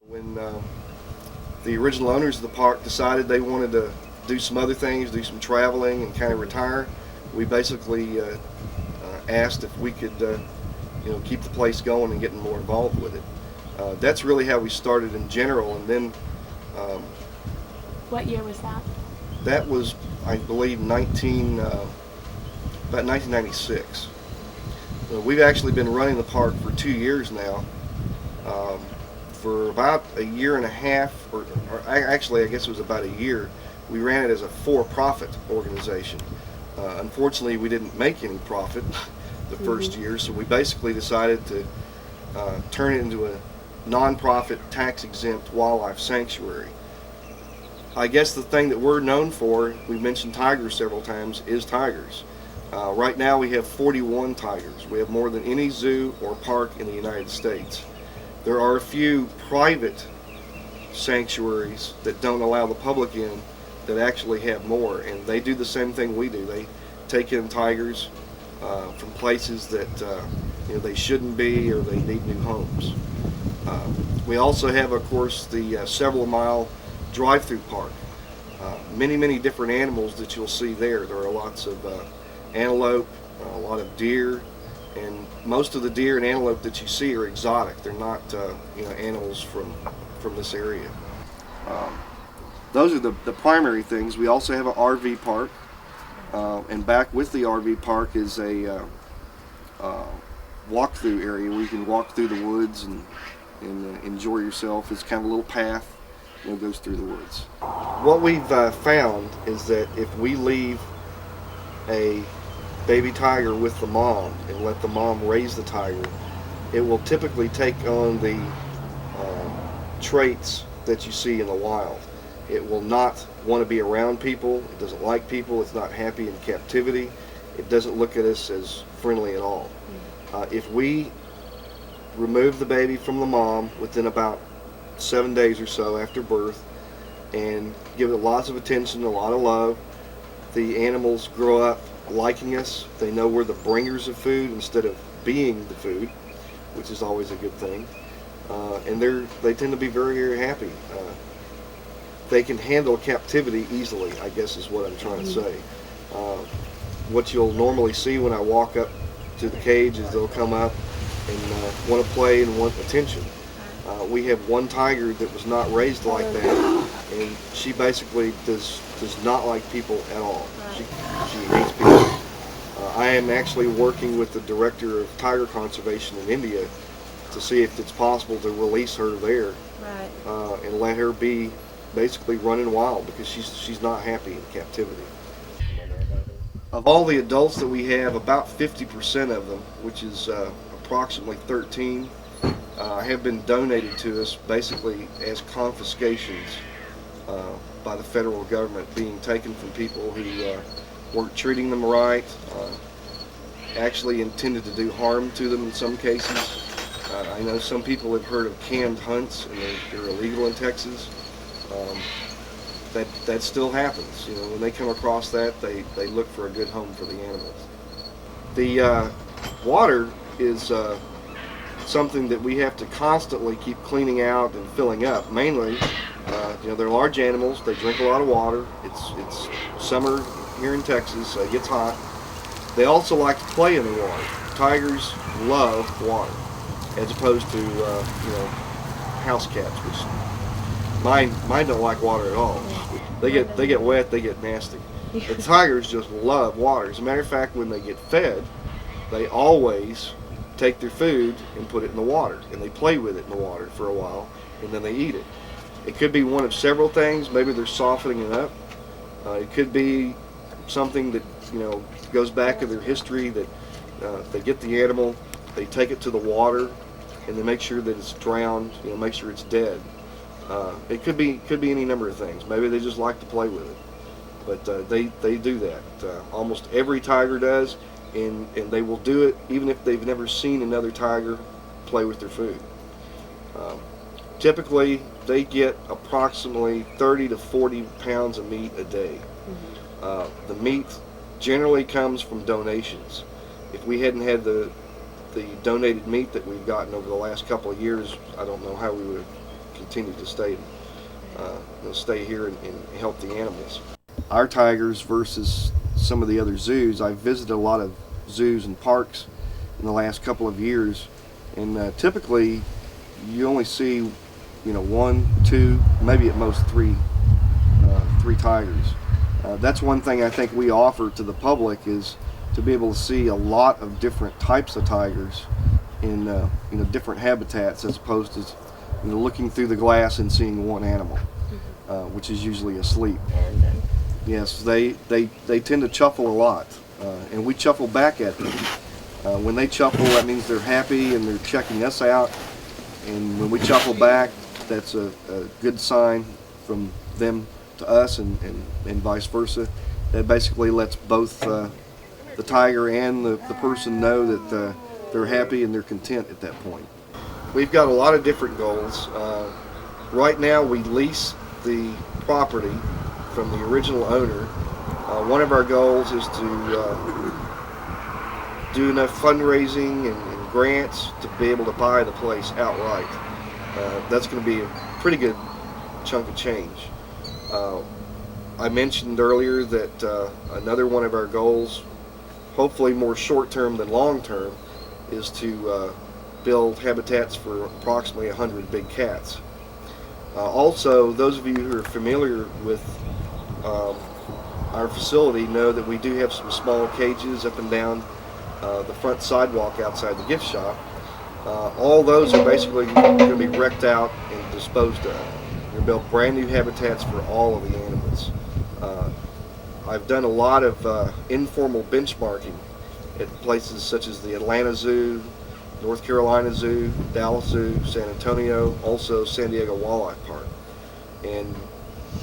When the original owners of the park decided they wanted to do some other things, do some traveling, and kind of retire, we basically asked if we could, keep the place going and getting more involved with it. That's really how we started in general, and then. What year was that? That was, I believe, about 1996. We've actually been running the park for 2 years now. For about a year and a half, or actually I guess it was about a year, we ran it as a for-profit organization. Unfortunately, we didn't make any profit the first year, so we basically decided to turn it into a non-profit, tax-exempt wildlife sanctuary. I guess the thing that we're known for, we mentioned tigers several times, is tigers. Right now we have 41 tigers. We have more than any zoo or park in the United States. There are a few private sanctuaries that don't allow the public in that actually have more, and they do the same thing we do. They take in tigers from places that they shouldn't be, or they need new homes. We also have, of course, the several mile drive-through park. Many different animals that you'll see there. There are lots of antelope, a lot of deer, and most of the deer and antelope that you see are exotic. They're not animals from this area. Those are the primary things. We also have an RV park, and back with the RV park is a walk-through area where you can walk through the woods and enjoy yourself. It's kind of a little path that goes through the woods. What we've found is that if we leave a baby tiger with the mom and let the mom raise the tiger, it will typically take on the traits that you see in the wild. It will not want to be around people. It doesn't like people. It's not happy in captivity. It doesn't look at us as friendly at all. If we remove the baby from the mom within about 7 days or so after birth and give it lots of attention, a lot of love, the animals grow up liking us. They know we're the bringers of food instead of being the food, which is always a good thing. And they tend to be very happy. They can handle captivity easily, I guess is what I'm trying to say. What you'll normally see when I walk up to the cage is they'll come up and want to play and want attention. We have one tiger that was not raised like that, and she basically does not like people at all. She hates people. I am actually working with the director of tiger conservation in India to see if it's possible to release her there, and let her be basically running wild, because she's not happy in captivity. Of all the adults that we have, about 50% of them, which is approximately 13, have been donated to us basically as confiscations by the federal government, being taken from people who weren't treating them right, actually intended to do harm to them in some cases. I know some people have heard of canned hunts, and they're illegal in Texas. That still happens. When they come across that, they look for a good home for the animals. The water is something that we have to constantly keep cleaning out and filling up. Mainly, they're large animals. They drink a lot of water. It's summer here in Texas, so it gets hot. They also like to play in the water. Tigers love water, as opposed to house cats, which mine don't like water at all. They get wet, they get nasty. The tigers just love water. As a matter of fact, when they get fed, they always take their food and put it in the water, and they play with it in the water for a while, and then they eat it. It could be one of several things. Maybe they're softening it up. It could be something that goes back to their history, that they get the animal, they take it to the water, and they make sure that it's drowned, make sure it's dead. It could be any number of things. Maybe they just like to play with it, but they do that. Almost every tiger does, and they will do it even if they've never seen another tiger play with their food. Typically, they get approximately 30 to 40 pounds of meat a day. The meat generally comes from donations. If we hadn't had the the donated meat that we've gotten over the last couple of years, I don't know how we would have continued to stay here and help the animals. Our tigers versus some of the other zoos, I've visited a lot of zoos and parks in the last couple of years, and typically you only see, you know, 1, 2, maybe at most three tigers. That's one thing I think we offer to the public, is to be able to see a lot of different types of tigers in different habitats, as opposed to looking through the glass and seeing one animal, which is usually asleep. Yes, they tend to chuffle a lot, and we chuffle back at them. When they chuffle, that means they're happy and they're checking us out, and when we chuffle back, that's a good sign from them to us, and vice versa. That basically lets both the tiger and the person know that they're happy and they're content at that point. We've got a lot of different goals. Right now we lease the property from the original owner. One of our goals is to do enough fundraising and grants to be able to buy the place outright. That's going to be a pretty good chunk of change. I mentioned earlier that another one of our goals, hopefully more short-term than long-term, is to build habitats for approximately 100 big cats. Also, those of you who are familiar with our facility know that we do have some small cages up and down the front sidewalk outside the gift shop. All those are basically going to be wrecked out and disposed of. We're going to build brand new habitats for all of the animals. I've done a lot of informal benchmarking at places such as the Atlanta Zoo, North Carolina Zoo, Dallas Zoo, San Antonio, also San Diego Wildlife Park. And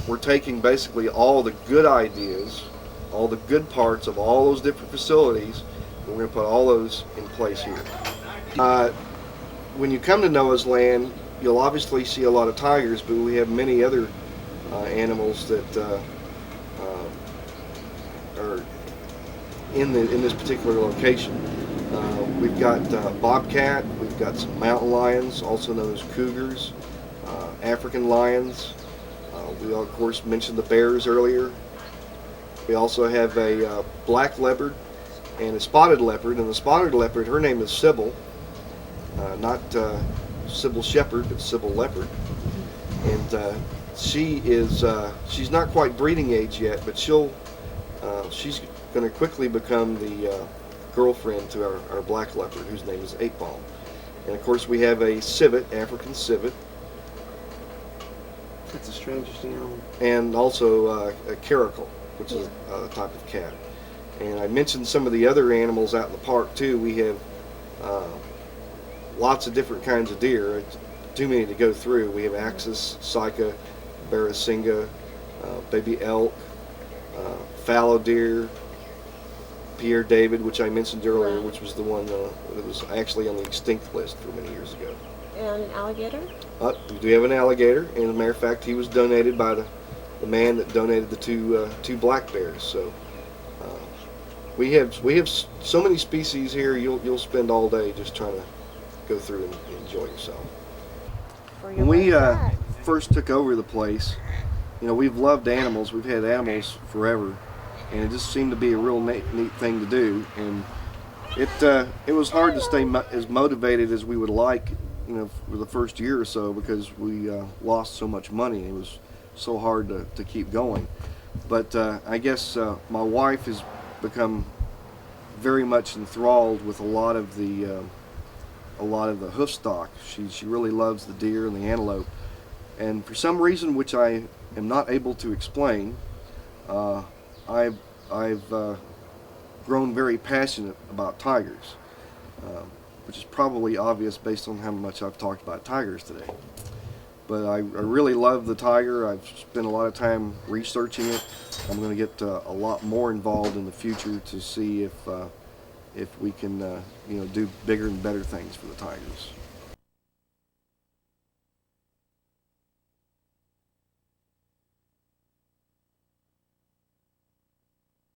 we're taking basically all the good ideas, all the good parts of all those different facilities, and we're going to put all those in place here. When you come to Noah's Land, you'll obviously see a lot of tigers, but we have many other animals that are in this particular location. We've got bobcat, we've got some mountain lions, also known as cougars, African lions. We of course mentioned the bears earlier. We also have a black leopard and a spotted leopard, and the spotted leopard, her name is Sybil, not Sybil Shepherd, but Sybil Leopard. And she's not quite breeding age yet, but she's going to quickly become the girlfriend to our black leopard, whose name is 8-Ball. And of course we have a civet, African civet. That's the strangest animal. And also a caracal, which is a type of cat. And I mentioned some of the other animals out in the park too. We have lots of different kinds of deer. It's too many to go through. We have axis, sika, barrasinga, baby elk, fallow deer, Pierre David, which I mentioned earlier, which was the one that was actually on the extinct list for many years ago. And alligator? We do have an alligator, and as a matter of fact, he was donated by the man that donated the two black bears. So we have so many species here. You'll spend all day just trying to go through and enjoy yourself. When we first took over the place, we've loved animals. We've had animals forever, and it just seemed to be a real neat thing to do. And it was hard to stay as motivated as we would like, for the first year or so, because we lost so much money. It was so hard to keep going. But I guess my wife has become very much enthralled with a lot of the hoof stock. She really loves the deer and the antelope, and for some reason which I am not able to explain, I've grown very passionate about tigers, which is probably obvious based on how much I've talked about tigers today. But I really love the tiger. I've spent a lot of time researching it. I'm going to get a lot more involved in the future to see if we can do bigger and better things for the tigers.